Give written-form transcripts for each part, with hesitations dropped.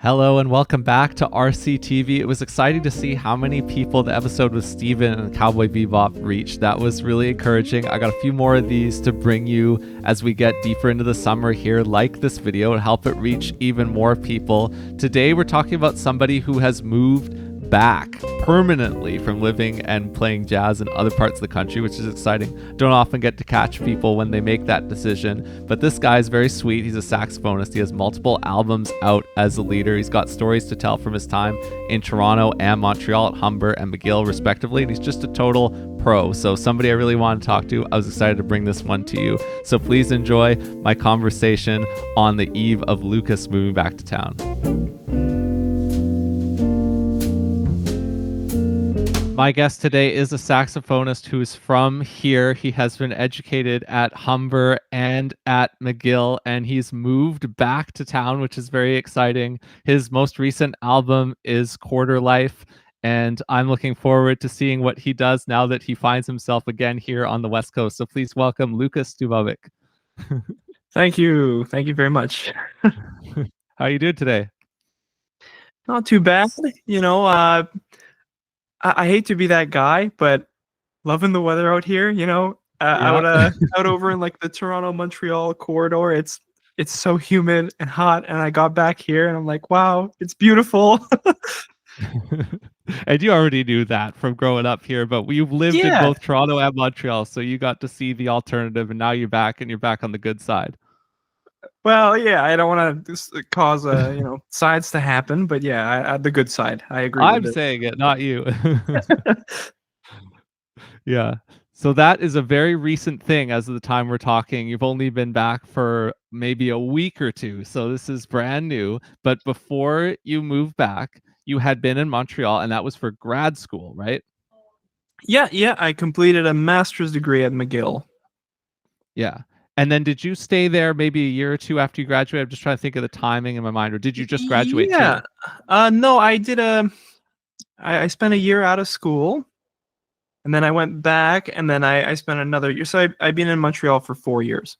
Hello and welcome back to RCTV. It was exciting to see how many people the episode with Steven and Cowboy Bebop reached. That was really encouraging. I got a few more of these to bring you as we get deeper into the summer here. Like this video and help it reach even more people. Today we're talking about somebody who has moved back permanently from living and playing jazz in other parts of the country, which is exciting. Don't often get to catch people when they make that decision, but this guy is very sweet. He's a saxophonist. He has multiple albums out as a leader. He's got stories to tell from his time in Toronto and Montreal at Humber and McGill respectively, and he's just a total pro. So somebody I really want to talk to. I was excited to bring this one to you. So please enjoy my conversation on the eve of Lucas moving back to town. My guest today is a saxophonist who is from here. He has been educated at Humber and at McGill, and he's moved back to town, which is very exciting. His most recent album is Quarterlife, and I'm looking forward to seeing what he does now that he finds himself again here on the West Coast. So please welcome Lucas Dubovik. Thank you. Thank you very much. How are you doing today? Not too bad. You know, I hate to be that guy, but loving the weather out here, you know, out over in like the Toronto-Montreal corridor, it's so humid and hot, and I got back here and I'm like, wow, it's beautiful. And you already knew that from growing up here, but you've lived in both Toronto and Montreal, so you got to see the alternative, and now you're back, and you're back on the good side. Well, yeah, I don't want to cause sides to happen, but yeah, the good side. I agree. I'm saying it, not you. Yeah. So that is a very recent thing as of the time we're talking. You've only been back for maybe a week or two, so this is brand new. But before you moved back, you had been in Montreal, and that was for grad school, right? Yeah. I completed a master's degree at McGill. Yeah. And then did you stay there maybe a year or two after you graduated? I'm just trying to think of the timing in my mind. Or did you just graduate too? No, I did I spent a year out of school, and then I went back, and then I spent another year. So I've been in Montreal for 4 years.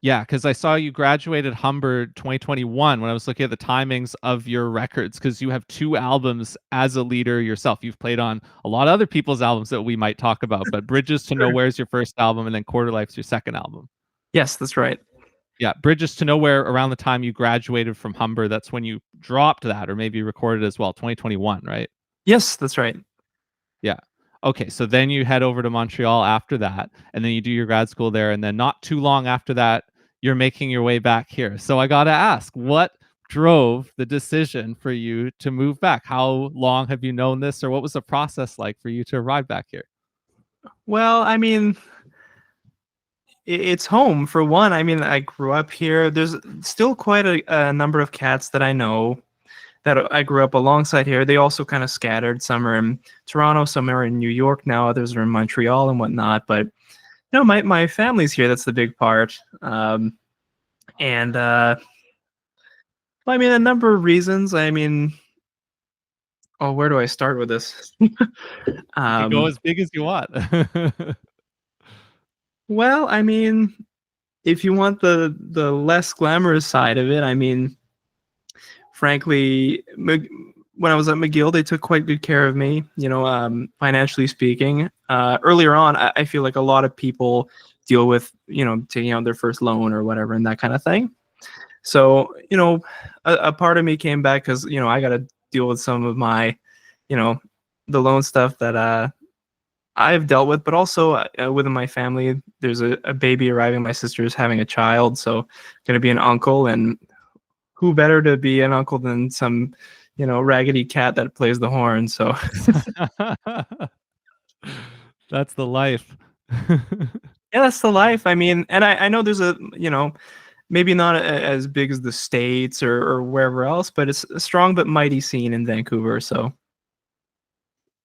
Yeah, because I saw you graduated Humber 2021 when I was looking at the timings of your records, because you have 2 albums as a leader yourself. You've played on a lot of other people's albums that we might talk about, but Bridges to Nowhere is your first album, and then Quarterlife's your second album. Yes, that's right. Yeah, Bridges to Nowhere, around the time you graduated from Humber, that's when you dropped that, or maybe recorded as well, 2021, right? Yes, that's right. Yeah. Okay, so then you head over to Montreal after that, and then you do your grad school there, and then not too long after that, you're making your way back here. So I got to ask, what drove the decision for you to move back? How long have you known this, or what was the process like for you to arrive back here? Well, I mean, it's home for one. I mean, I grew up here. There's still quite a number of cats that I know that I grew up alongside here. They also kind of scattered. Some are in Toronto, some are in New York now, others are in Montreal and whatnot. But you know, my family's here. That's the big part. I mean, a number of reasons. I mean, where do I start with this? You can go as big as you want. Well, I mean, if you want the less glamorous side of it, I mean, frankly, when I was at McGill, they took quite good care of me, you know, financially speaking. Earlier on, I feel like a lot of people deal with, you know, taking out their first loan or whatever and that kind of thing. So, you know, a part of me came back because, you know, I got to deal with some of my, you know, the loan stuff that I've dealt with, but also within my family, there's a baby arriving. My sister's having a child, so going to be an uncle, and who better to be an uncle than some, you know, raggedy cat that plays the horn. So that's the life. Yeah, that's the life. I mean, and I know there's a, you know, maybe not as big as the States or wherever else, but it's a strong but mighty scene in Vancouver. So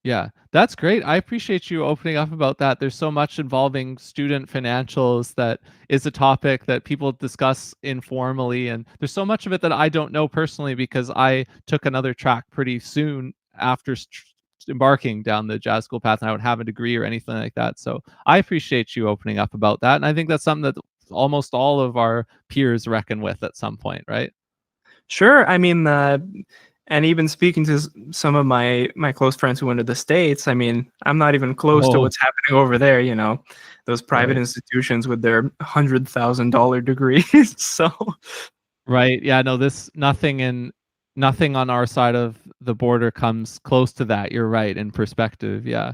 yeah, that's great. I appreciate you opening up about that. There's so much involving student financials that is a topic that people discuss informally. And there's so much of it that I don't know personally, because I took another track pretty soon after embarking down the jazz school path, and I don't have a degree or anything like that. So I appreciate you opening up about that. And I think that's something that almost all of our peers reckon with at some point, right? Sure. I mean, and even speaking to some of my close friends who went to the States, I mean, I'm not even close to Oh, what's happening over there. Those private right. institutions with their $100,000 degrees. So Right. Yeah, no, this nothing on our side of the border comes close to that. You're right in perspective. Yeah.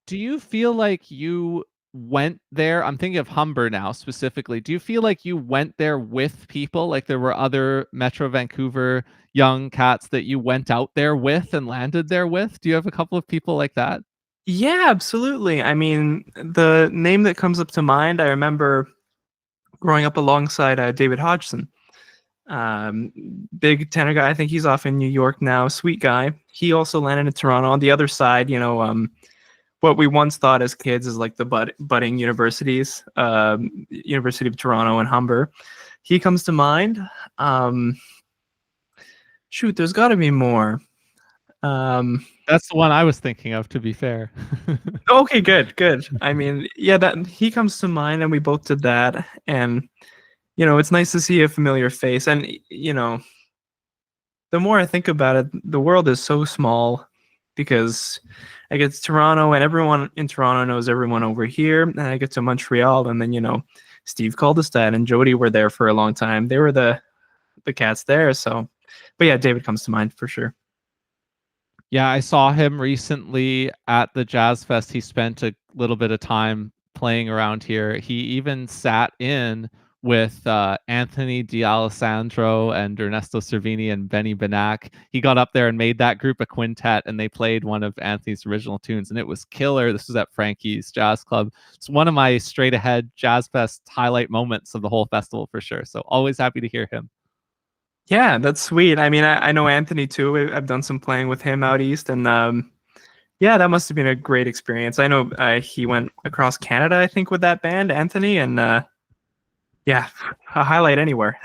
Do you feel like you went there? I'm thinking of Humber now specifically. Do you feel like you went there with people? Like there were other Metro Vancouver young cats that you went out there with and landed there with? Do you have a couple of people like that? yeah, absolutely. I mean, the name that comes up to mind, I remember growing up alongside David Hodgson, um, big tenor guy. I think he's off in New York now. Sweet guy. He also landed in Toronto. On the other side, what we once thought as kids is like the budding universities, University of Toronto and Humber. He comes to mind. Um, Shoot, there's got to be more. Um, That's the one I was thinking of, to be fair. okay, good, good. I mean, yeah, that he comes to mind, and we both did that. And it's nice to see a familiar face. And the more I think about it, the world is so small because I get to Toronto and everyone in Toronto knows everyone over here. And I get to Montreal and then, Steve Caldestad and Jody were there for a long time. They were the cats there. So, but yeah, David comes to mind for sure. Yeah, I saw him recently at the Jazz Fest. He spent a little bit of time playing around here. He even sat in with Anthony D'Alessandro and Ernesto Cervini and Benny Benac. He got up there and made that group a quintet, and they played one of Anthony's original tunes, and it was killer. This was at Frankie's Jazz Club. It's one of my straight ahead Jazz Fest highlight moments of the whole festival for sure. So always happy to hear him. Yeah, that's sweet. I mean, I know Anthony too. I've done some playing with him out east, and yeah, that must have been a great experience. I know he went across Canada, I think, with that band, Anthony, and yeah, a highlight anywhere.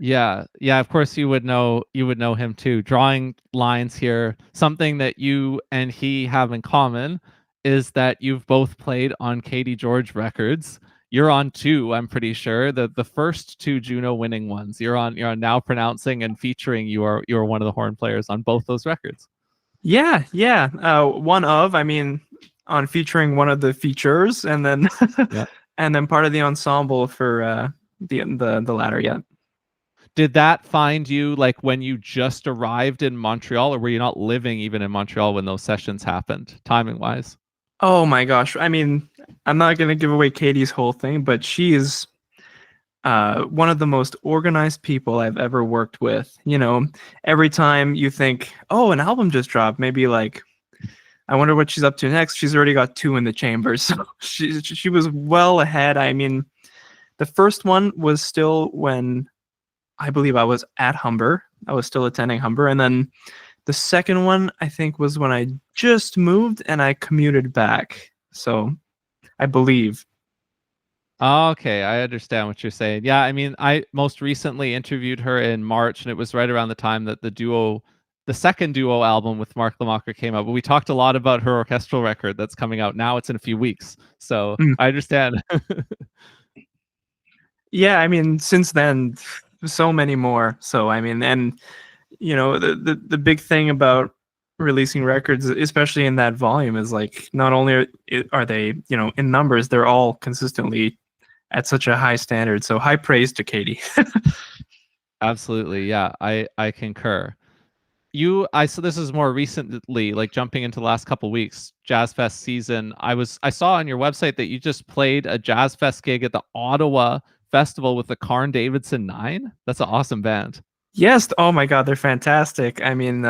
Yeah, yeah, of course you would know him too. Drawing lines here, something that you and he have in common is that you've both played on Caity Gyorgy records. You're on two, I'm pretty sure. The first two Juno winning ones. You're on Now Pronouncing and Featuring. You are one of the horn players on both those records. Yeah, yeah. I mean, on featuring one of the features, and then Yeah. and then part of the ensemble for the latter. Yeah. Did that find you like when you just arrived in Montreal, or were you not living even in Montreal when those sessions happened, timing wise? Oh my gosh. I mean, I'm not gonna give away Katie's whole thing, but she is one of the most organized people I've ever worked with. Every time you think, oh, an album just dropped, maybe like, I wonder what she's up to next. She's already got two in the chamber, so she was well ahead. I mean, the first one was still when I believe I was at Humber. I was still attending Humber, and then the second one I think was when I just moved and I commuted back. So I believe. Okay, I understand what you're saying. Yeah, I mean, I most recently interviewed her in March, and it was right around the time that the second duo album with Mark Lamacher came out. But we talked a lot about her orchestral record that's coming out now. It's in a few weeks, so Mm. I understand. Yeah, I mean, since then, so many more. So I mean, and the big thing about releasing records, especially in that volume, is like not only are they in numbers, they're all consistently at such a high standard. So high praise to Caity. Absolutely, yeah, I concur. So this is more recently, like jumping into the last couple weeks, Jazz Fest season. I saw on your website that you just played a Jazz Fest gig at the Ottawa Festival with the Carn Davidson 9. That's an awesome band. Yes. Oh my God, they're fantastic. I mean,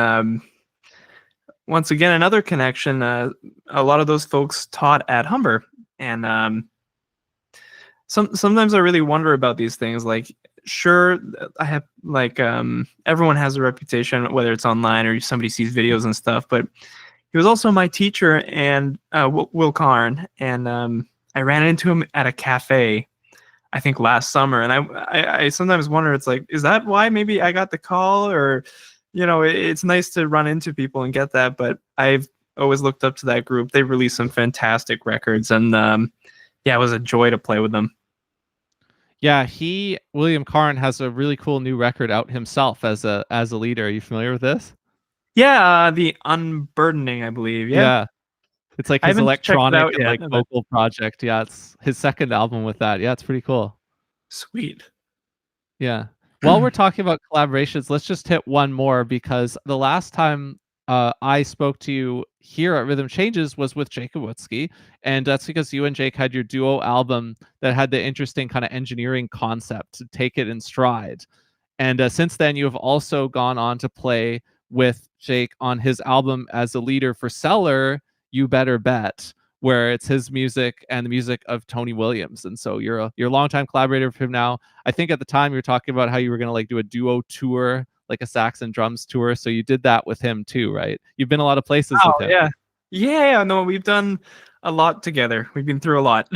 once again, another connection. A lot of those folks taught at Humber, and sometimes I really wonder about these things. Like, sure, I have like everyone has a reputation, whether it's online or somebody sees videos and stuff. But he was also my teacher, and Will Carn, and I ran into him at a cafe, I think last summer, and I sometimes wonder, it's like, is that why maybe I got the call, or it's nice to run into people and get that. But I've always looked up to that group. They released some fantastic records, and yeah, it was a joy to play with them. Yeah, William Carn has a really cool new record out himself as a leader. Are you familiar with this? Yeah, the Unburdening, I believe. Yeah, Yeah. It's like I his haven't checked it electronic out and yet, like but vocal project. Yeah, it's his second album with that. Yeah, it's pretty cool. sweet. Yeah. While we're talking about collaborations, let's just hit one more because the last time I spoke to you here at Rhythm Changes was with Jacob Wutzke, and that's because you and Jake had your duo album that had the interesting kind of engineering concept to take it in stride. And since then, you have also gone on to play with Jake on his album as a leader for Cellar, You Better Bet, where it's his music and the music of Tony Williams. And so you're a longtime collaborator with him now. I think at the time you were talking about how you were going to like do a duo tour, like a sax and drums tour. So you did that with him too, right? You've been a lot of places Oh with him. yeah, yeah. No, we've done a lot together. We've been through a lot.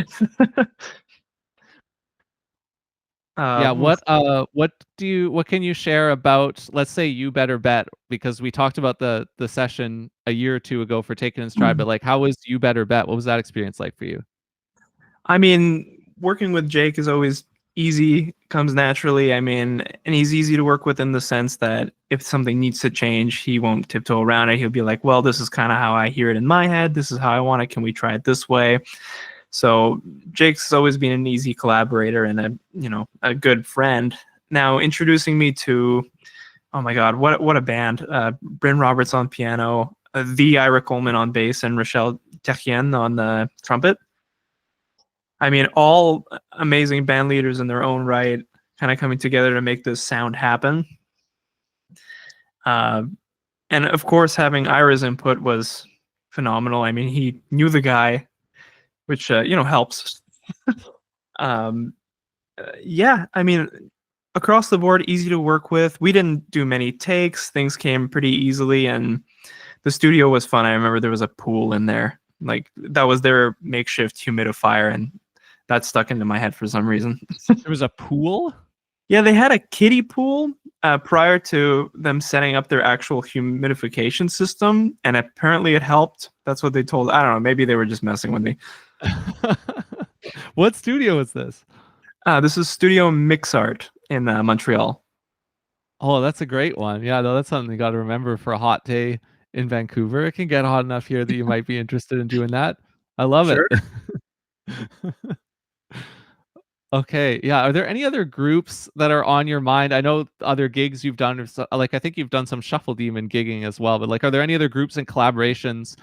Yeah, Oof. what can you share about, let's say, You Better Bet, because we talked about the session a year or two ago for Taking in Stride, but like how was You Better Bet? What was that experience like for you? I mean, working with Jake is always easy, comes naturally. I mean, and he's easy to work with in the sense that if something needs to change, he won't tiptoe around it. He'll be like, well, this is kind of how I hear it in my head. This is how I want it. Can we try it this way? So Jake's always been an easy collaborator and a good friend. Now introducing me to, oh my God, what a band! Bryn Roberts on piano, the Ira Coleman on bass, and Rochelle Terrien on the trumpet. I mean, all amazing band leaders in their own right, kind of coming together to make this sound happen. Uh, and of course, having Ira's input was phenomenal. I mean, he knew the guy, which helps. um, yeah, I mean, across the board, easy to work with. We didn't do many takes; things came pretty easily, and the studio was fun. I remember there was a pool in there, like that was their makeshift humidifier, and that stuck into my head for some reason. There was a pool? Yeah, they had a kiddie pool prior to them setting up their actual humidification system, and apparently it helped. That's what they told. I don't know. Maybe they were just messing with me. What studio is this? This is Studio Mixart in Montreal. Oh, that's a great one. Yeah, no, that's something you got to remember for a hot day in Vancouver. It can get hot enough here that you might be interested in doing that. I love it. Sure. Okay, yeah. Are there any other groups that are on your mind? I know other gigs you've done, like I think you've done some Shuffle Demon gigging as well. But like, are there any other groups and collaborations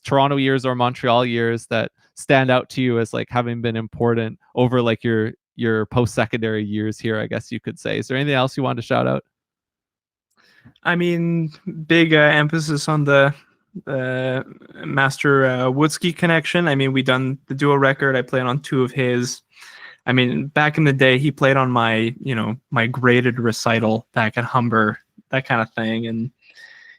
Toronto years or Montreal years that stand out to you as like having been important over like your post-secondary years here? I guess you could say. Is there anything else you want to shout out? I mean, big emphasis on the Master Wutzke connection. I mean, we done the duo record. I played on 2 of his. I mean, back in the day, he played on my graded recital back at Humber, that kind of thing. And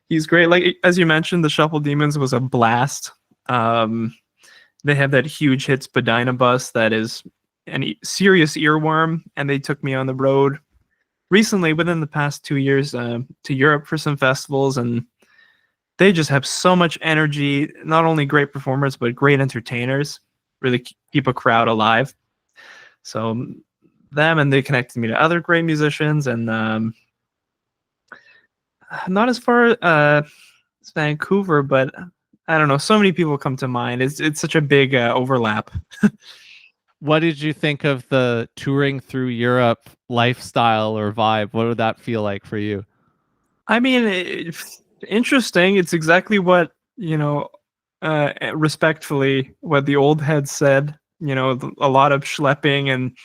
he's great. Like, as you mentioned, the Shuffle Demons was a blast. They have that huge hit Spadina bus that is a serious earworm. And they took me on the road recently, within the past 2 years, to Europe for some festivals. And they just have so much energy, not only great performers, but great entertainers, really keep a crowd alive. So them, and they connected me to other great musicians, and not as far as Vancouver, but I don't know. So many people come to mind. It's such a big overlap. What did you think of the touring through Europe lifestyle or vibe? What would that feel like for you? I mean, interesting. It's exactly what respectfully, what the old head said. A lot of schlepping and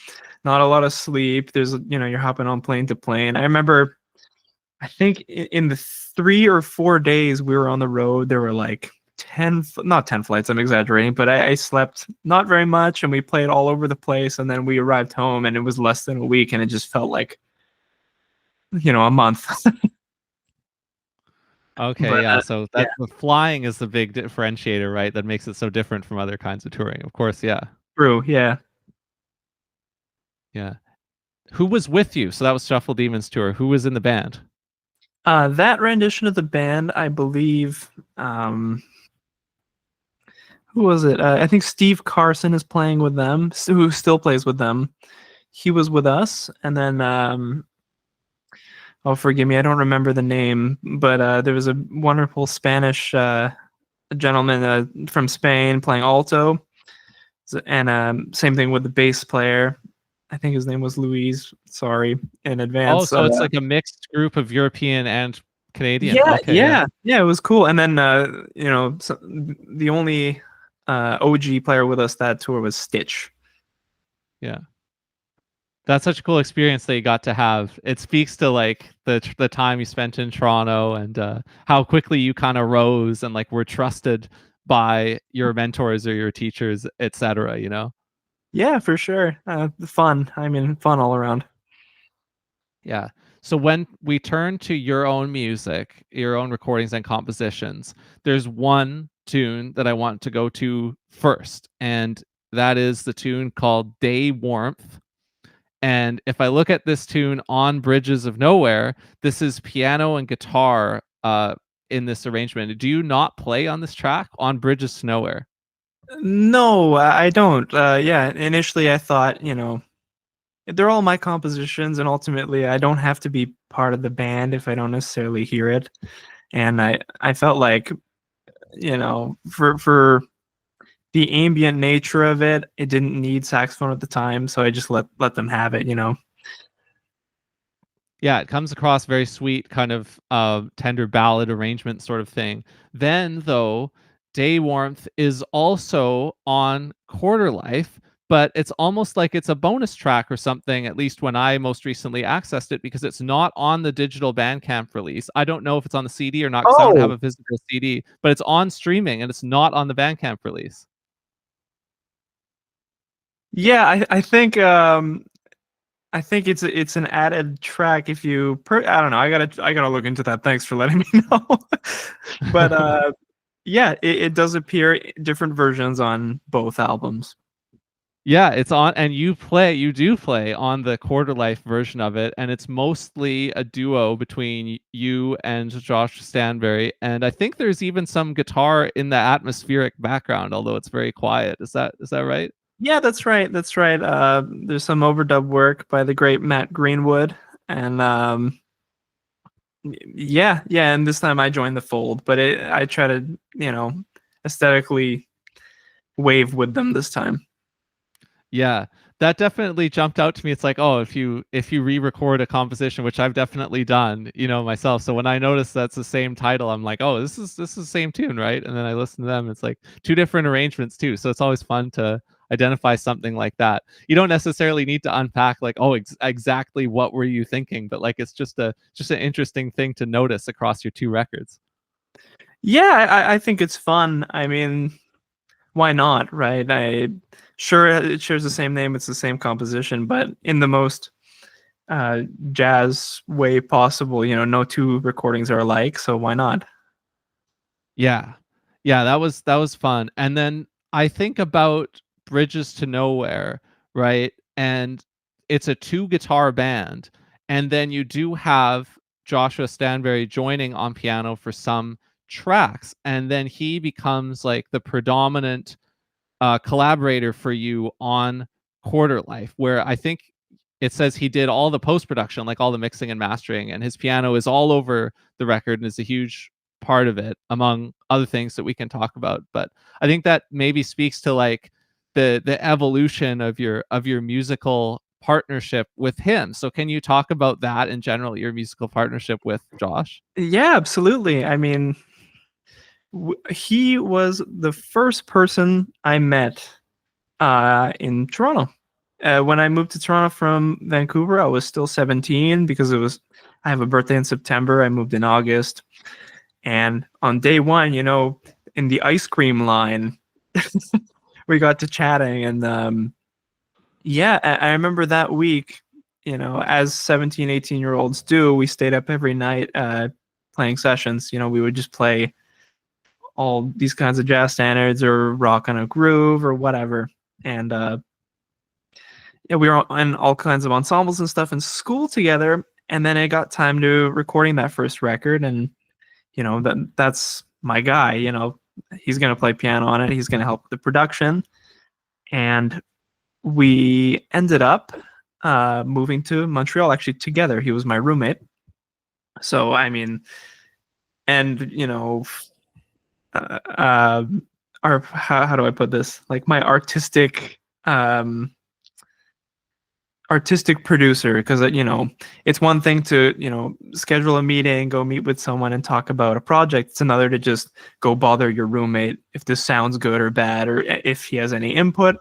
not a lot of sleep. There's, you're hopping on plane to plane. I remember, I think in the 3 or 4 days we were on the road, there were like 10, not 10 flights, I'm exaggerating, but I slept not very much, and we played all over the place. And then we arrived home and it was less than a week, and it just felt like, a month. Okay, But yeah. So yeah, that the flying is the big differentiator, right? That makes it so different from other kinds of touring. Of course, yeah. true. Yeah. Yeah. Who was with you? So that was Shuffle Demons tour. Who was in the band? That rendition of the band, I believe, who was it? I think Steve Carson is playing with them, who still plays with them. he was with us, and then oh, forgive me, I don't remember the name, but there was a wonderful Spanish gentleman from Spain playing alto, and same thing with the bass player. I think his name was Luis. Sorry in Oh, advance. so it's like a mixed group of European and Canadian. Yeah, Okay, yeah. it was cool. And then so the only OG player with us that tour was Stitch. Yeah. That's such a cool experience that you got to have. It speaks to like the time you spent in Toronto and how quickly you kind of rose and like were trusted by your mentors or your teachers, etc. You know? Yeah, for sure. Fun. I mean, fun all around. Yeah. So when we turn to your own music, your own recordings and compositions, there's one tune that I want to go to first, and that is the tune called Day Warmth. And if I look at this tune on Bridges of Nowhere, this is piano and guitar in this arrangement. Do you not play on this track on Bridges to Nowhere? No, I don't. Yeah, initially I thought, they're all my compositions, and ultimately I don't have to be part of the band if I don't necessarily hear it. And I felt like, for the ambient nature of it, it didn't need saxophone at the time, so I just let them have it. Yeah, it comes across very sweet, kind of tender ballad arrangement sort of thing. Then, though, Day Warmth is also on Quarterlife, but it's almost like it's a bonus track or something, at least when I most recently accessed it, because it's not on the digital Bandcamp release. I don't know if it's on the CD or not, because I don't have Oh, a physical CD, but it's on streaming and it's not on the Bandcamp release. yeah, I think it's an added track. If you I don't know, I gotta look into that. Thanks for letting me know. But yeah, it does appear different versions on both albums. Yeah, it's on, and you do play on the Quarterlife version of it, and it's mostly a duo between you and Josh Stanberry, and I think there's even some guitar in the atmospheric background, although it's very quiet. Is that right? Yeah, that's right. That's right. There's some overdub work by the great Matt Greenwood, and yeah, and this time I joined the fold, but I try to, aesthetically wave with them this time. Yeah, that definitely jumped out to me. It's like, oh, if you re-record a composition, which I've definitely done, myself. So when I notice that's the same title, I'm like, oh, this is the same tune, right? And then I listen to them. It's like two different arrangements too. So it's always fun to identify something like that. You don't necessarily need to unpack like, oh, exactly what were you thinking, but like it's just an interesting thing to notice across your two records. Yeah, I think it's fun. I mean, why not, right? Sure it shares the same name, it's the same composition, but in the most uh, jazz way possible. No two recordings are alike, so why not? Yeah. Yeah, that was fun. And then I think about Bridges to Nowhere, right? And it's a two guitar band. And then you do have Joshua Stanberry joining on piano for some tracks. And then he becomes like the predominant collaborator for you on Quarterlife, where I think it says he did all the post production, like all the mixing and mastering, and his piano is all over the record and is a huge part of it, among other things that we can talk about. But I think that maybe speaks to like the evolution of your musical partnership with him. So can you talk about that in general, your musical partnership with Josh? Yeah, absolutely. I mean, he was the first person I met in Toronto. When I moved to Toronto from Vancouver, I was still 17 because I have a birthday in September. I moved in August. And on day one, in the ice cream line, we got to chatting. And yeah, I remember that week, as 17, 18-year-olds do, we stayed up every night playing sessions. We would just play all these kinds of jazz standards or rock on a groove or whatever. And yeah, we were in all kinds of ensembles and stuff in school together. And then it got time to recording that first record. And, that's my guy, he's going to play piano on it. He's going to help with the production. And we ended up moving to Montreal. Actually, together, he was my roommate. So I mean, and our how do I put this? Like my um, artistic producer, because it's one thing to schedule a meeting, go meet with someone and talk about a project. It's another to just go bother your roommate if this sounds good or bad, or if he has any input.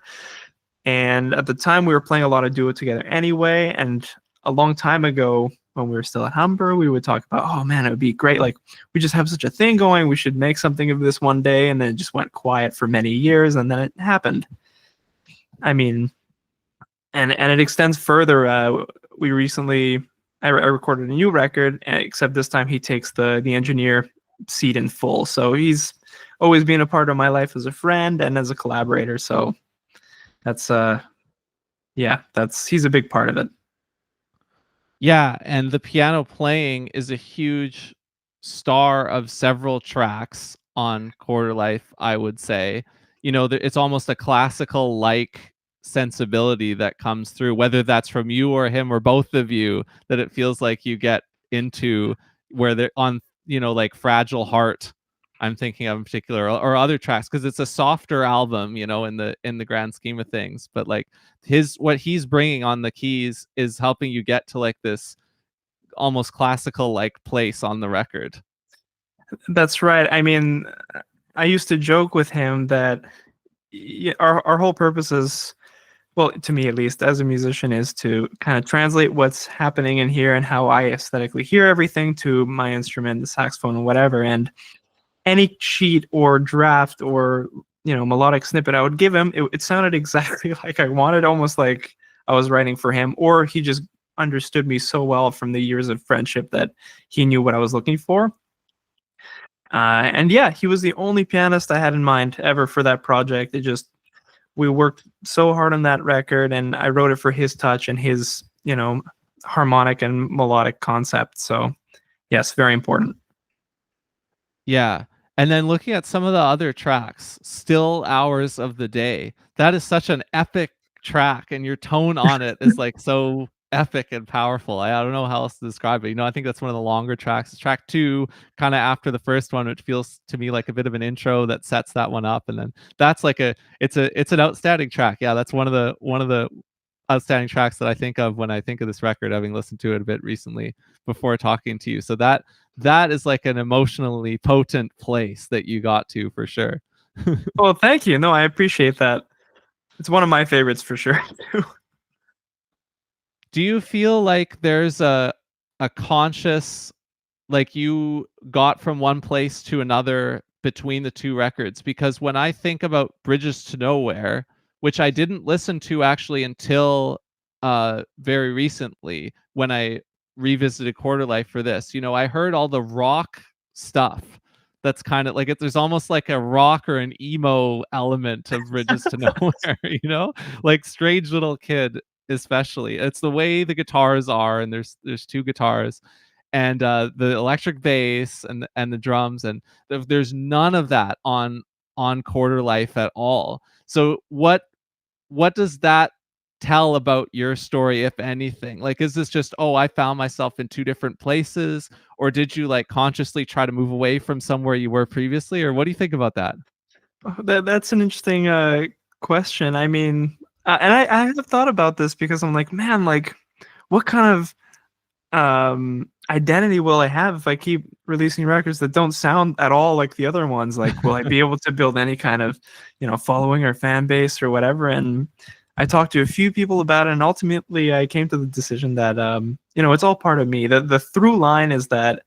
And at the time we were playing a lot of duo together anyway, and a long time ago when we were still at Humber, we would talk about, oh man, it would be great, like we just have such a thing going, we should make something of this one day. And then it just went quiet for many years, and then it happened. I mean, and it extends further. We recently, I recorded a new record, except this time he takes the engineer seat in full. So he's always been a part of my life as a friend and as a collaborator. So that's he's a big part of it. Yeah, and the piano playing is a huge star of several tracks on Quarterlife, I would say. It's almost a classical like sensibility that comes through, whether that's from you or him or both of you, that it feels like you get into where they're on, like Fragile Heart. I'm thinking of in particular, or other tracks, because it's a softer album, in the grand scheme of things. But like what he's bringing on the keys is helping you get to like this almost classical like place on the record. That's right. I mean, I used to joke with him that our whole purpose is, well, to me at least, as a musician, is to kind of translate what's happening in here and how I aesthetically hear everything to my instrument, the saxophone, or whatever. And any sheet or draft or melodic snippet I would give him, it sounded exactly like I wanted, almost like I was writing for him, or he just understood me so well from the years of friendship that he knew what I was looking for. And yeah, he was the only pianist I had in mind ever for that project. We worked so hard on that record, and I wrote it for his touch and his harmonic and melodic concept. So yes, very important. Yeah. And then looking at some of the other tracks, Still Hours of the Day, that is such an epic track, and your tone on it is like so epic and powerful. I don't know how else to describe it. I think that's one of the longer tracks. It's track 2, kind of after the first one, which feels to me like a bit of an intro that sets that one up. And then that's like it's an outstanding track. Yeah, that's one of the outstanding tracks that I think of when I think of this record, having listened to it a bit recently before talking to you. So that is like an emotionally potent place that you got to, for sure. Oh, thank you. No, I appreciate that. It's one of my favorites for sure. Do you feel like there's a conscious, like you got from one place to another between the two records? Because when I think about Bridges to Nowhere, which I didn't listen to actually until very recently when I revisited Quarterlife for this, I heard all the rock stuff that's kind of like there's almost like a rock or an emo element of Bridges to Nowhere, like Strange Little Kid, especially. It's the way the guitars are, and there's two guitars, and the electric bass and the drums, and there's none of that on Quarterlife at all. So what does that tell about your story, if anything? Like, is this just, I found myself in two different places, or did you like consciously try to move away from somewhere you were previously, or what do you think about that? That's an interesting question. I mean, and I have thought about this, because I'm like, man, like, what kind of identity will I have if I keep releasing records that don't sound at all like the other ones? Like, will I be able to build any kind of following or fan base or whatever? And I talked to a few people about it, and ultimately I came to the decision that it's all part of me. The through line is that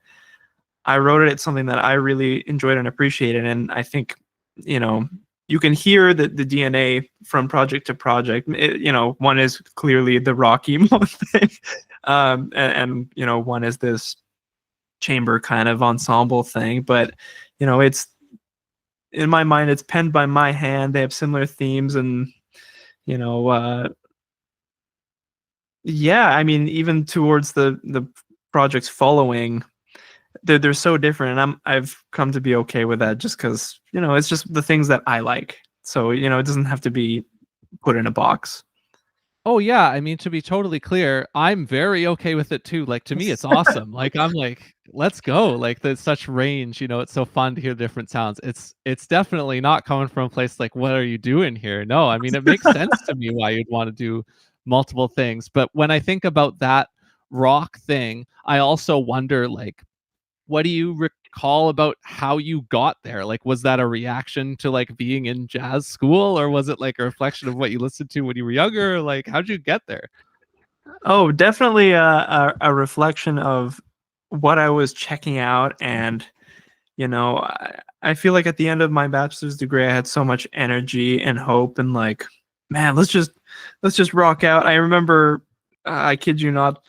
I wrote it. It's something that I really enjoyed and appreciated, and I think you can hear the DNA from project to project. One is clearly the rock emo thing, and one is this chamber kind of ensemble thing. But it's, in my mind, it's penned by my hand. They have similar themes, and yeah, I mean, even towards the projects following, they're so different, and I've come to be okay with that, just because it's just the things that I like. So it doesn't have to be put in a box. Oh yeah, I mean, to be totally clear, I'm very okay with it too. Like to me, it's awesome. Like I'm like, let's go. Like there's such range, it's so fun to hear different sounds. It's definitely not coming from a place like, what are you doing here? No, I mean, it makes sense to me why you'd want to do multiple things. But when I think about that rock thing, I also wonder like, what do you recall about how you got there? Like, was that a reaction to like being in jazz school, or was it like a reflection of what you listened to when you were younger? Like, how'd you get there? Oh, definitely a reflection of what I was checking out. And, I feel like at the end of my bachelor's degree, I had so much energy and hope and like, man, let's just rock out. I remember, I kid you not,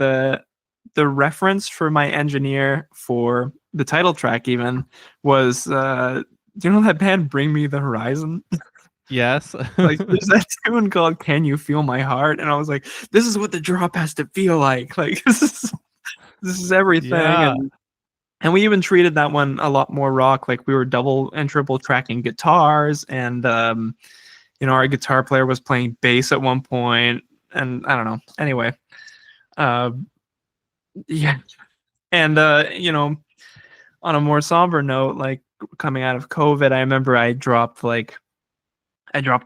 the reference for my engineer for the title track even was, do you know that band Bring Me the Horizon? Yes. Like there's that tune called Can You Feel My Heart? And I was like, this is what the drop has to feel like. Like this is everything. Yeah. And we even treated that one a lot more rock. Like we were double and triple tracking guitars, and our guitar player was playing bass at one point, and I don't know. Anyway, uh, yeah. And on a more somber note, like coming out of COVID, I remember I dropped the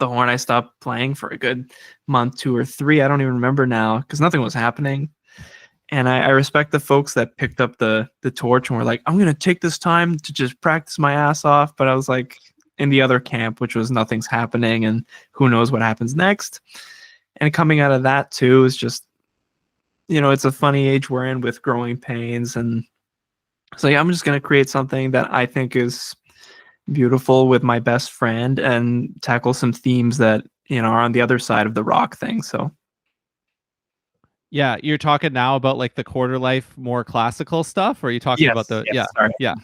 horn. I stopped playing for a good month, 2 or 3. I don't even remember now because nothing was happening. And I respect the folks that picked up the torch and were like, I'm going to take this time to just practice my ass off. But I was like in the other camp, which was nothing's happening and who knows what happens next. And coming out of that too is just, it's a funny age we're in with growing pains. And so yeah, I'm just going to create something that I think is beautiful with my best friend and tackle some themes that, are on the other side of the rock thing. So Yeah, you're talking now about like the Quarterlife more classical stuff, or are you talking about yes, the yes, sorry. yeah.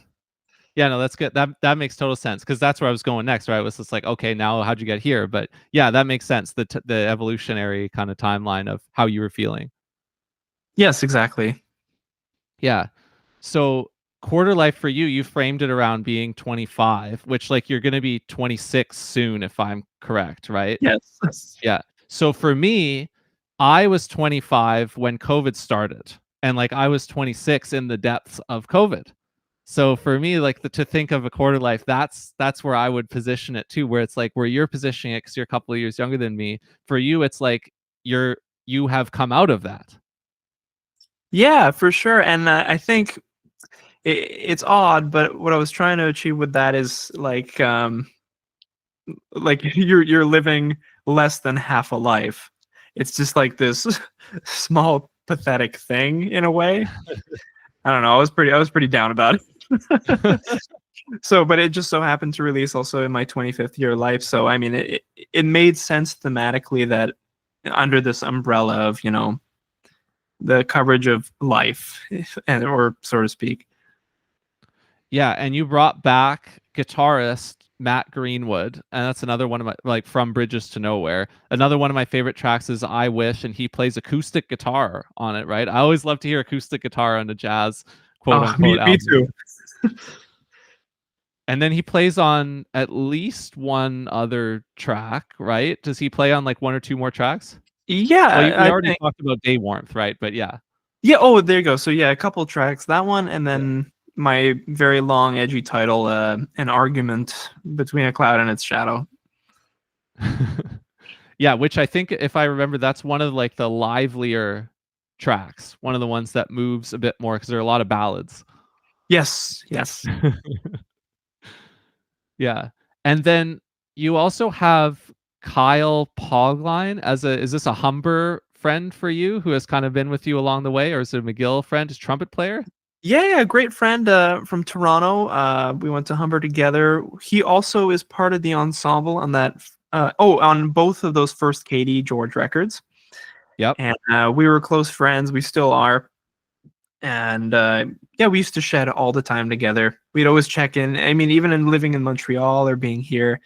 Yeah, no, that's good. That makes total sense because that's where I was going next, right? It was just like, okay, now how'd you get here? But yeah, that makes sense. The evolutionary kind of timeline of how you were feeling. Yes, exactly. Yeah. So quarter life for you, you framed it around being 25, which like you're gonna be 26 soon, if I'm correct, right? Yes. Yeah. So for me, I was 25 when COVID started, and like I was 26 in the depths of COVID. So for me, like to think of a quarter life, that's where I would position it too, where it's like where you're positioning it because you're a couple of years younger than me. For you, it's like you have come out of that. Yeah, for sure. And I think it's odd, but what I was trying to achieve with that is like you're living less than half a life. It's just like this small pathetic thing in a way. I don't know. I was pretty down about it. So, but it just so happened to release also in my 25th year of life. So, I mean, it made sense thematically that under this umbrella of, the coverage of life, and or so to speak. Yeah, and you brought back guitarist Matt Greenwood, and that's another one of my like from Bridges to Nowhere. Another one of my favorite tracks is I Wish, and he plays acoustic guitar on it, right? I always love to hear acoustic guitar on a jazz quote Oh, unquote me album. too. And then he plays on at least one other track, right? Does he play on like one or two more tracks? Well, Yeah, we I already think. talked about Day Warmth, right? But yeah. Yeah. Oh, there you go. So yeah, a couple tracks. That one, and then my very long, edgy title, "An Argument Between a Cloud and Its Shadow." Yeah, which I think if I remember, that's one of like the livelier tracks, one of the ones that moves a bit more because there are a lot of ballads. Yes. Yes. Yeah. And then you also have Kyle Pogline as a is this a Humber friend for you who has kind of been with you along the way, or is it a McGill friend, his trumpet player? Yeah, yeah, great friend from Toronto. We went to Humber together. He also is part of the ensemble on that. On both of those first Caity George records, Yep. and we were close friends. We still are, and yeah, we used to shed all the time together. We'd always check in. I mean, even in living in Montreal or being here,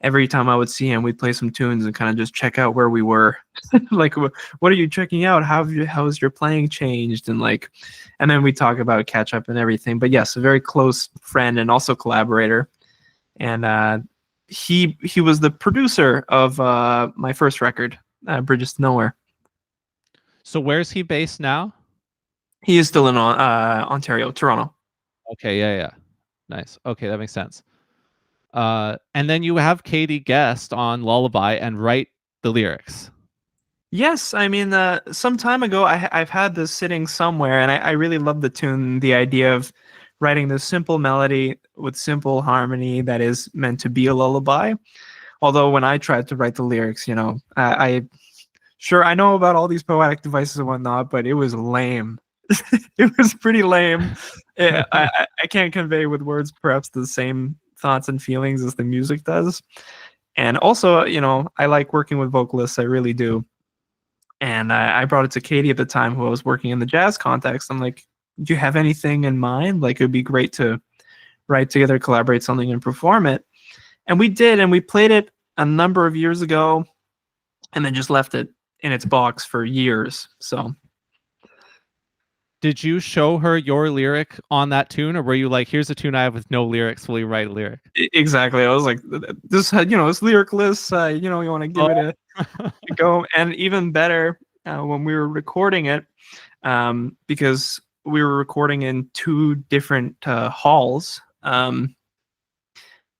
every time I would see him, we'd play some tunes and kind of just check out where we were. Like, what are you checking out? How's your playing changed? And like, and then we talk about catch up and everything. But yes, a very close friend and also collaborator. And he was the producer of my first record, Bridges to Nowhere. So where's he based now? He is still in Ontario, Toronto. Okay, yeah. Nice. Okay, that makes sense. And then you have Caity guest on Lullaby and write the lyrics. Yes, I mean, some time ago, I've had this sitting somewhere, and I really love the tune, the idea of writing this simple melody with simple harmony that is meant to be a lullaby. Although when I tried to write the lyrics, I know about all these poetic devices and whatnot, but it was lame. It was pretty lame. I can't convey with words perhaps the same thoughts and feelings as the music does. And also, I like working with vocalists. I really do. And I brought it to Caity at the time, who I was working in the jazz context. I'm like, do you have anything in mind? Like, it would be great to write together, collaborate something, and perform it. And we did, and we played it a number of years ago, and then just left it in its box for years. So, did you show her your lyric on that tune, or were you like, here's a tune I have with no lyrics, will you write a lyric? Exactly. I was like, this lyricless, you want to give it a go. And even better, when we were recording it, because we were recording in two different halls, I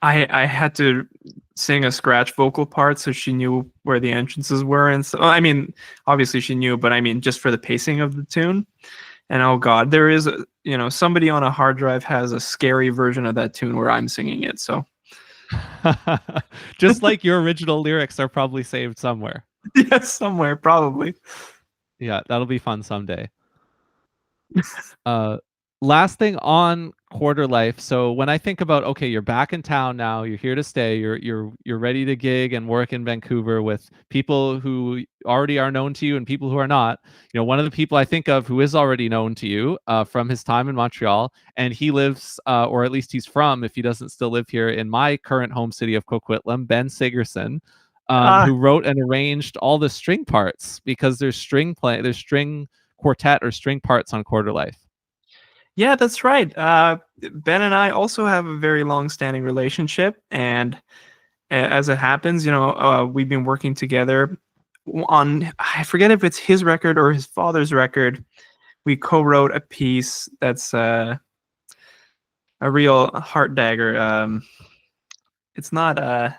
had to sing a scratch vocal part so she knew where the entrances were. And so, I mean, obviously she knew, but I mean, just for the pacing of the tune. And oh God, there is, somebody on a hard drive has a scary version of that tune where I'm singing it. So just like your original lyrics are probably saved somewhere. Yes, somewhere, probably. Yeah, that'll be fun someday. Last thing on Quarterlife. So when I think about, okay, you're back in town now, you're here to stay, you're ready to gig and work in Vancouver with people who already are known to you and people who are not. One of the people I think of who is already known to you from his time in Montreal, and he lives, or at least he's from, if he doesn't still live here, in my current home city of Coquitlam, Ben Sigerson, who wrote and arranged all the string parts, because there's string quartet or string parts on Quarterlife. Yeah, that's right. Ben and I also have a very long-standing relationship, and as it happens, we've been working together on, I forget if it's his record or his father's record. We co-wrote a piece that's a real heart dagger. It's not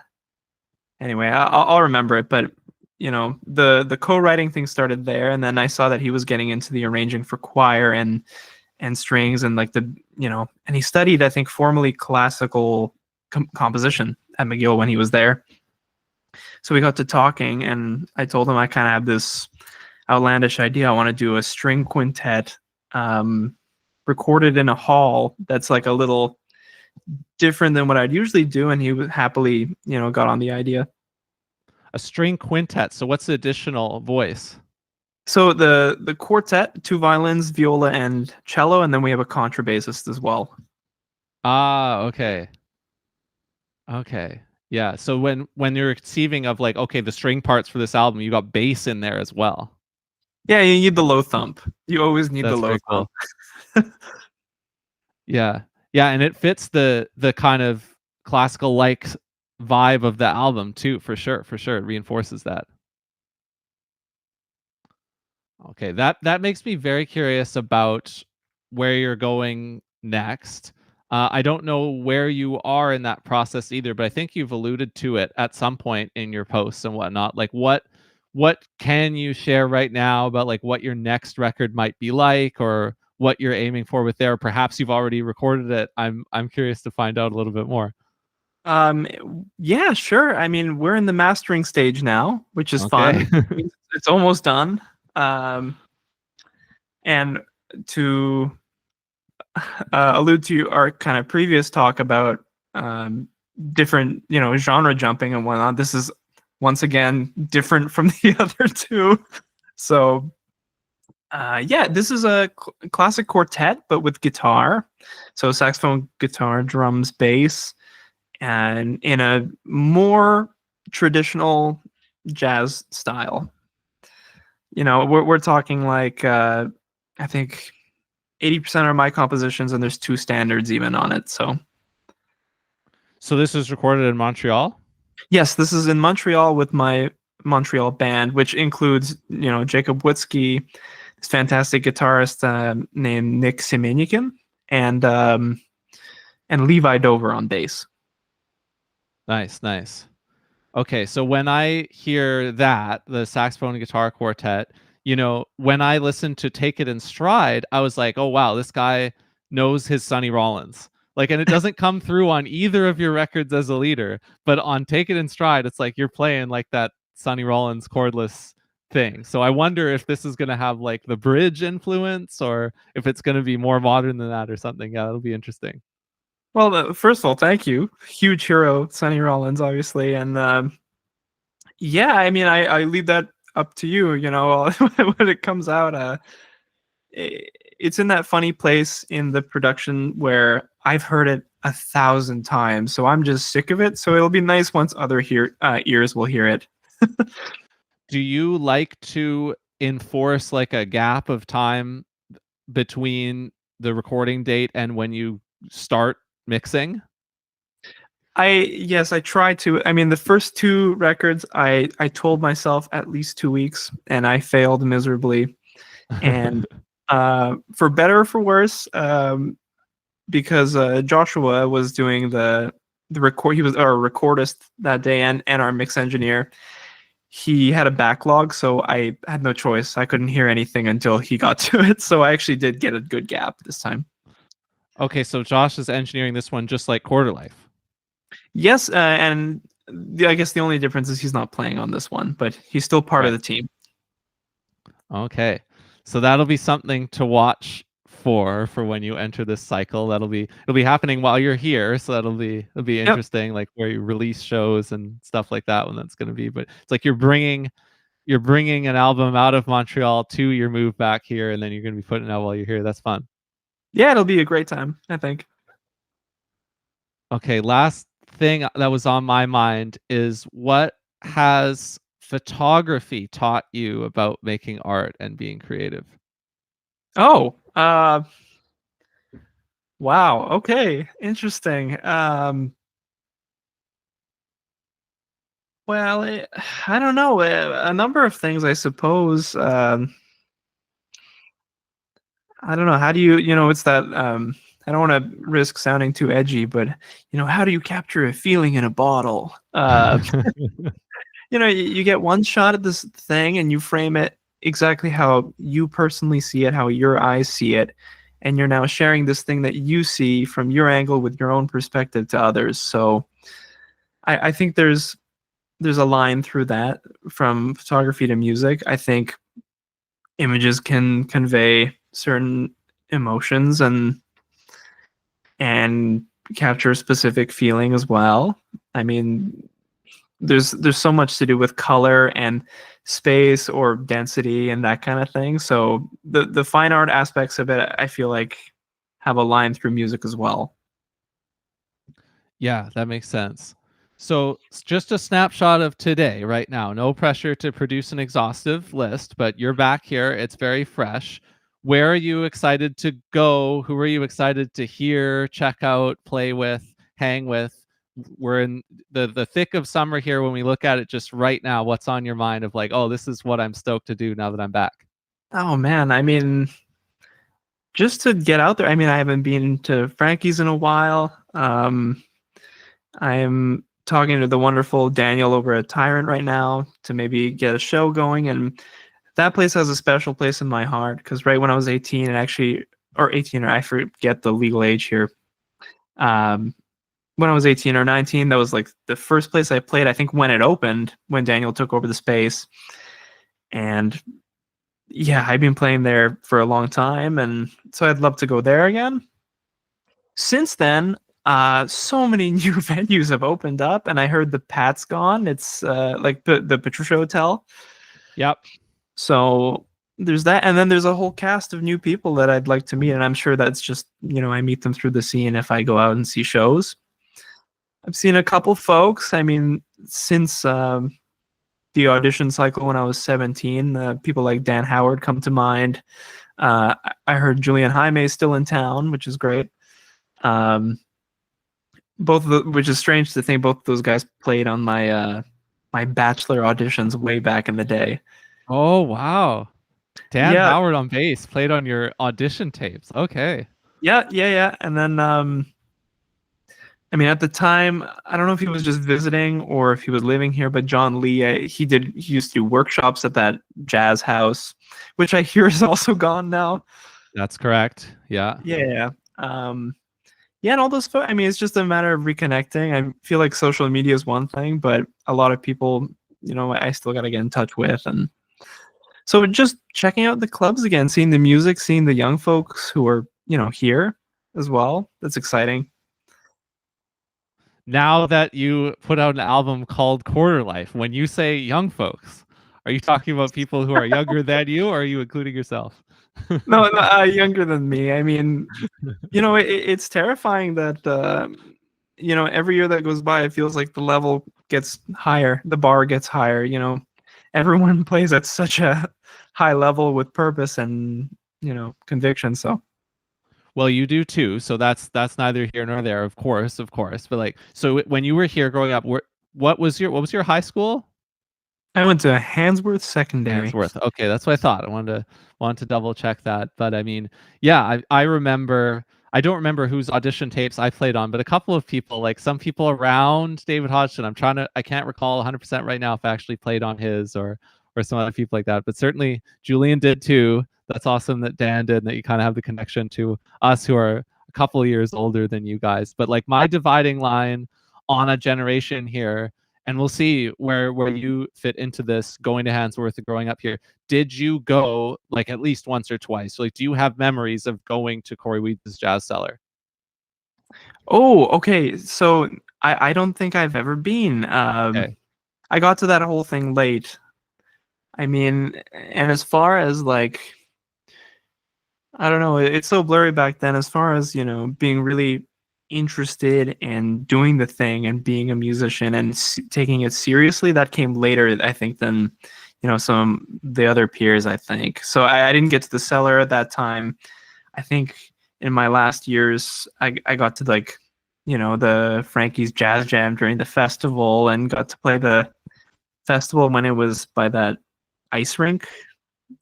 anyway, I'll remember it, but the co-writing thing started there, and then I saw that he was getting into the arranging for choir and strings, and like and he studied, I think, formally classical composition at McGill when he was there. So we got to talking, and I told him I kind of have this outlandish idea. I want to do a string quintet recorded in a hall that's like a little different than what I'd usually do, and he would happily, got on the idea. A string quintet. So what's the additional voice? So the quartet, 2 violins, viola, and cello, and then we have a contrabassist as well. Ah, okay. Okay. Yeah. So when you're conceiving of like, okay, the string parts for this album, you got bass in there as well. Yeah, you need the low thump. You always need That's the low thump. Cool. Yeah. Yeah, and it fits the kind of classical like vibe of the album too, for sure. For sure. It reinforces that. Okay, that makes me very curious about where you're going next. I don't know where you are in that process either, but I think you've alluded to it at some point in your posts and whatnot. Like, what can you share right now about like what your next record might be like, or what you're aiming for with there? Perhaps you've already recorded it. I'm curious to find out a little bit more. Yeah, sure. I mean, we're in the mastering stage now, which is fun. It's almost done. And to allude to our kind of previous talk about different, genre jumping and whatnot, this is once again different from the other two. So, yeah, this is a classic quartet, but with guitar. So saxophone, guitar, drums, bass, and in a more traditional jazz style. We're talking like I think 80% of my compositions, and there's 2 standards even on it. So this is recorded in Montreal? Yes, this is in Montreal with my Montreal band, which includes, Jacob Wutzke, this fantastic guitarist named Nick Semenikin, and Levi Dover on bass. Nice. Okay, so when I hear that, the saxophone and guitar quartet, when I listened to Take It in Stride, I was like, oh wow, this guy knows his Sonny Rollins. Like, and it doesn't come through on either of your records as a leader, but on Take It in Stride, it's like you're playing like that Sonny Rollins cordless thing. So I wonder if this is going to have like the bridge influence, or if it's going to be more modern than that or something. Yeah, that'll be interesting. Well, first of all, thank you. Huge hero, Sonny Rollins, obviously. And yeah, I mean, I leave that up to you, when it comes out. It's in that funny place in the production where I've heard it 1,000 times, so I'm just sick of it. So it'll be nice once other ears will hear it. Do you like to enforce like a gap of time between the recording date and when you start mixing? Yes, I try to. I mean, the first 2 records, I told myself at least 2 weeks, and I failed miserably. And for better or for worse, because Joshua was doing the record. He was our recordist that day, and our mix engineer. He had a backlog, so I had no choice. I couldn't hear anything until he got to it. So I actually did get a good gap this time. Okay, so Josh is engineering this one just like Quarterlife. Yes, and I guess the only difference is he's not playing on this one, but he's still part of the team. Okay, so that'll be something to watch for when you enter this cycle. It'll be happening while you're here, so it'll be interesting, like where you release shows and stuff like that when that's going to be. But it's like you're bringing an album out of Montreal to your move back here, and then you're going to be putting it out while you're here. That's fun. Yeah, it'll be a great time, I think. Okay, last thing that was on my mind is, what has photography taught you about making art and being creative? Oh, wow. Okay, interesting. Well, I don't know. A number of things, I suppose. I don't know. How do you, it's that, I don't want to risk sounding too edgy, but, how do you capture a feeling in a bottle? You get one shot at this thing and you frame it exactly how you personally see it, how your eyes see it. And you're now sharing this thing that you see from your angle with your own perspective to others. So I think there's a line through that from photography to music. I think images can convey certain emotions and capture a specific feeling as well. I mean, there's so much to do with color and space or density and that kind of thing. So the fine art aspects of it, I feel like, have a line through music as well. Yeah, that makes sense. So just a snapshot of today, right now. No pressure to produce an exhaustive list, but you're back here. It's very fresh. Where are you excited to go? Who are you excited to hear, check out, play with, hang with? We're in the thick of summer here. When we look at it just right now, what's on your mind of like, oh, this is what I'm stoked to do now that I'm back? Oh man, I mean, just to get out there. I mean, I haven't been to Frankie's in a while. I'm talking to the wonderful Daniel over at Tyrant right now to maybe get a show going, and that place has a special place in my heart because right when I was 18, or 18, or I forget the legal age here. When I was 18 or 19, that was like the first place I played, I think, when it opened, when Daniel took over the space. And yeah, I've been playing there for a long time, and so I'd love to go there again. Since then, so many new venues have opened up, and I heard the Pat's gone. It's like the Patricia Hotel. Yep. So there's that, and then there's a whole cast of new people that I'd like to meet, and I'm sure that's just, I meet them through the scene if I go out and see shows. I've seen a couple folks. I mean, since the audition cycle when I was 17, people like Dan Howard come to mind. I heard Julian Jaime is still in town, which is great. Which is strange to think both of those guys played on my my bachelor auditions way back in the day. Oh wow. Dan Yeah, Howard on bass played on your audition tapes. Okay. yeah. And then I mean, at the time, I don't know if he was just visiting or if he was living here, but John Lee, he used to do workshops at that jazz house, which I hear is also gone now. That's correct. Yeah. Yeah. Yeah, and all those I mean, it's just a matter of reconnecting. I feel like social media is one thing, but a lot of people, I still got to get in touch with. And so just checking out the clubs again, seeing the music, seeing the young folks who are, here as well. That's exciting. Now that you put out an album called Quarterlife, when you say young folks, are you talking about people who are younger than you, or are you including yourself? No, younger than me. I mean, it's terrifying that every year that goes by, it feels like the level gets higher, the bar gets higher. Everyone plays at such a high level with purpose and conviction. So, Well, you do too, so that's neither here nor there, of course. But like, so when you were here growing up, what was your high school? I went to Handsworth Secondary. Handsworth. Okay, that's what I thought. I wanted to double check that. But I mean, yeah, I remember. I don't remember whose audition tapes I played on, but a couple of people, like some people around David Hodgson. I can't recall 100% right now if I actually played on his or some other people like that. But certainly Julian did too. That's awesome that Dan did, and that you kind of have the connection to us who are a couple of years older than you guys. But like my dividing line on a generation here, and we'll see where you fit into this, going to Handsworth and growing up here. Did you go like at least once or twice? Like, do you have memories of going to Corey Weeds' Jazz Cellar? Oh, okay. So I don't think I've ever been. Okay. I got to that whole thing late. I mean, and as far as like, I don't know, it's so blurry back then. As far as being really interested and doing the thing and being a musician and taking it seriously, that came later, I think, than some the other peers, I think. So I didn't get to the cellar at that time. I think in my last years, I got to like the Frankie's Jazz Jam during the festival and got to play the festival when it was by that ice rink.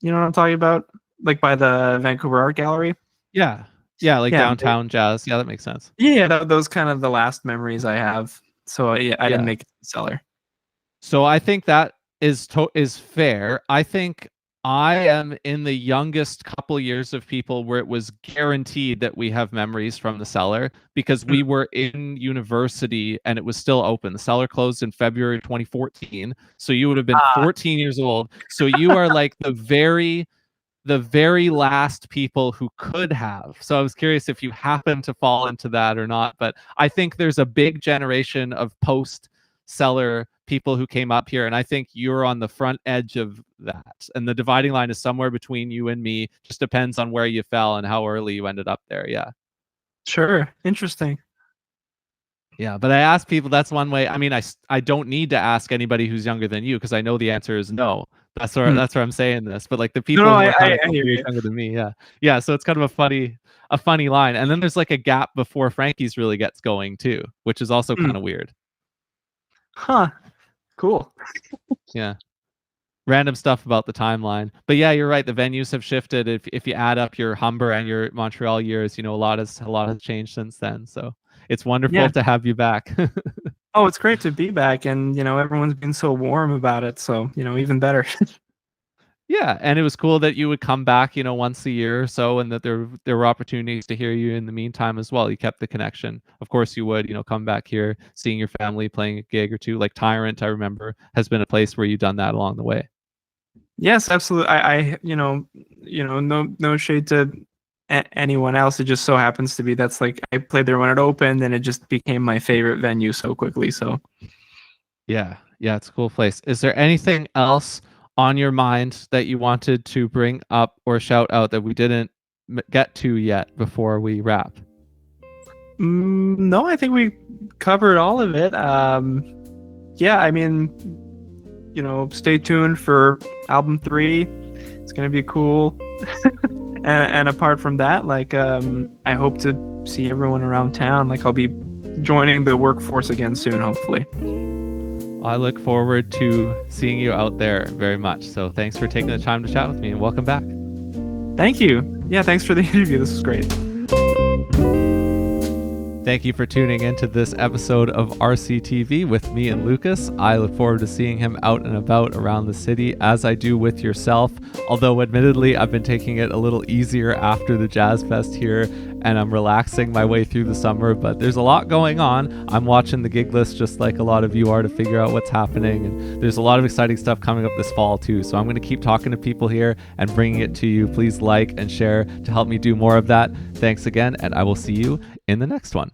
You know what I'm talking about? Like by the Vancouver Art Gallery. Yeah, like downtown jazz. Yeah, that makes sense. Yeah, those kind of the last memories I have. So yeah, I didn't make it to the cellar. So I think that is fair. I think I am in the youngest couple years of people where it was guaranteed that we have memories from the cellar, because we were in university and it was still open. The cellar closed in February 2014. So you would have been 14 years old. So you are like the very last people who could have. So I was curious if you happen to fall into that or not. But I think there's a big generation of post cellar people who came up here, and I think you're on the front edge of that. And the dividing line is somewhere between you and me. Just depends on where you fell and how early you ended up there. Yeah. Sure. Interesting. Yeah, but I ask people, that's one way. I mean, I don't need to ask anybody who's younger than you, because I know the answer is no. That's where I'm saying this. But like the people who are kind of younger than me, yeah. So it's kind of a funny line. And then there's like a gap before Frankie's really gets going too, which is also kind of weird. Huh. Cool. Yeah. Random stuff about the timeline. But yeah, you're right. The venues have shifted. If you add up your Humber and your Montreal years, a lot has changed since then. So it's wonderful to have you back. Oh, it's great to be back, and everyone's been so warm about it. So even better. Yeah, and it was cool that you would come back, once a year or so, and that there were opportunities to hear you in the meantime as well. You kept the connection. Of course you would, come back here, seeing your family, playing a gig or two. Like Tyrant, I remember, has been a place where you've done that along the way. Yes, absolutely. I no shade to anyone else. It just so happens to be that's like I played there when it opened, and it just became my favorite venue so quickly. So yeah, it's a cool place. Is there anything else on your mind that you wanted to bring up or shout out that we didn't get to yet before we wrap? No, I think we covered all of it. Yeah, I mean, stay tuned for album 3. It's gonna be cool. and apart from that, like, I hope to see everyone around town. Like, I'll be joining the workforce again soon, hopefully. I look forward to seeing you out there very much. So thanks for taking the time to chat with me, and welcome back. Thank you. Yeah, thanks for the interview. This was great. Thank you for tuning into this episode of RCTV with me and Lucas. I look forward to seeing him out and about around the city, as I do with yourself. Although admittedly, I've been taking it a little easier after the Jazz Fest here, and I'm relaxing my way through the summer, but there's a lot going on. I'm watching the gig list just like a lot of you are to figure out what's happening, and there's a lot of exciting stuff coming up this fall too. So I'm going to keep talking to people here and bringing it to you. Please like and share to help me do more of that. Thanks again, and I will see you in the next one.